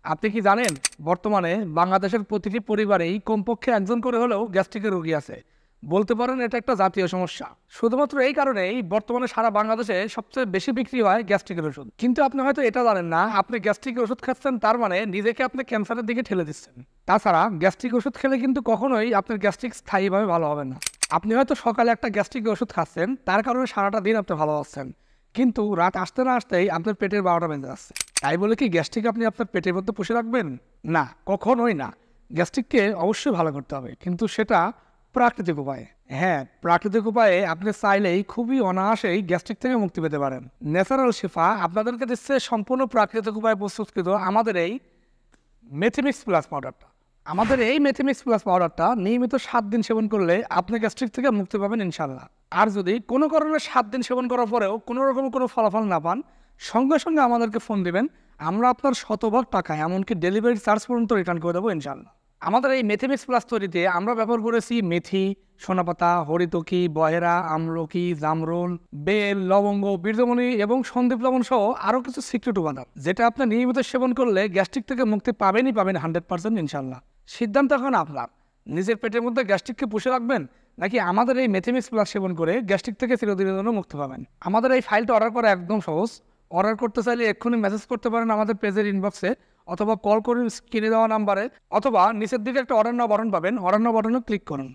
আপনি কি জানেন বর্তমানে বাংলাদেশের প্রতিটি পরিবারেই কমপক্ষে একজন করে হলেও গ্যাস্ট্রিকের রোগী আছে। বলতে পারেন এটা একটা জাতীয় সমস্যা। শুধুমাত্র এই কারণেই বর্তমানে সারা বাংলাদেশে সবচেয়ে বেশি বিক্রি হয় গ্যাস্ট্রিকের ওষুধ। কিন্তু আপনি হয়তো এটা জানেন না, আপনি গ্যাস্ট্রিকের ওষুধ খাচ্ছেন তার মানে নিজেকে আপনি ক্যান্সারের দিকে ঠেলে দিচ্ছেন। তাছাড়া গ্যাস্ট্রিক ওষুধ খেলে কিন্তু কখনোই আপনার গ্যাস্ট্রিক স্থায়ীভাবে ভালো হবে না। আপনি হয়তো সকালে একটা গ্যাস্ট্রিক ওষুধ খাচ্ছেন, তার কারণে সারাটা দিন আপনি ভালো আছেন, কিন্তু রাত আসতে না আসতেই আপনার পেটের 12টা বেজে যাচ্ছে। তাই বলে কি গ্যাস্ট্রিক আপনি আপনার পেটের মধ্যে পুষে রাখবেন? না, কখনোই না। গ্যাস্ট্রিককে অবশ্যই ভালো করতে হবে, কিন্তু সেটা প্রাকৃতিক উপায়ে। হ্যাঁ, প্রাকৃতিক উপায়ে আপনি চাইলেই খুবই অনায়াসেই গ্যাস্ট্রিক থেকে মুক্তি পেতে পারেন। ন্যাচারাল শিফা আপনাদেরকে দিচ্ছে সম্পূর্ণ প্রাকৃতিক উপায়ে প্রস্তুতকৃত আমাদের এই মেথিমিক্স প্লাস পাউডারটা। আমাদের এই মেথিমিক্স প্লাস পাউডারটা নিয়মিত 7 দিন সেবন করলে আপনি গ্যাস্ট্রিক থেকে মুক্তি পাবেন ইনশাল্লাহ। আর যদি কোনো কারণে 7 দিন সেবন করার পরেও কোনো রকম কোনো ফলাফল না পান, সঙ্গে সঙ্গে আমাদেরকে ফোন দিবেন। আমরা আপনার শতভাগ টাকা, এমনকি ডেলিভারি চার্জ পর্যন্ত রিটার্ন করে দেবো ইনশাল্লাহ। আমাদের এই মেথিমিক্স প্লাস তৈরিতে আমরা ব্যবহার করেছি মেথি, সোনাপাতা, হরিতকি, বহেরা, আমলকি, জামরুল, বেল, লবঙ্গ, বীর্যমণি এবং সন্দীপ লবণ সহ আরও কিছু সিক্রেট উপাদান, যেটা আপনি নিয়মিত সেবন করলে গ্যাস্ট্রিক থেকে মুক্তি পাবেনই পাবেন 100% ইনশাল্লাহ। সিদ্ধান্ত এখন আপনার। নিজের পেটের মধ্যে গ্যাস্ট্রিককে পুষে রাখবেন, নাকি আমাদের এই মেথিমিক্স প্লাস সেবন করে গ্যাস্ট্রিক থেকে চিরদিনের জন্য মুক্তি পাবেন। আমাদের এই ফাইলটা অর্ডার করা একদম সহজ। অর্ডার করতে চাইলে এক্ষুনি মেসেজ করতে পারেন আমাদের পেজের ইনবক্সে, অথবা কল করুন স্ক্রিনে দেওয়া নাম্বারে, অথবা নিচের দিকে একটা অর্ডার নাও বাটন পাবেন, অর্ডার নাও বাটনে ক্লিক করুন।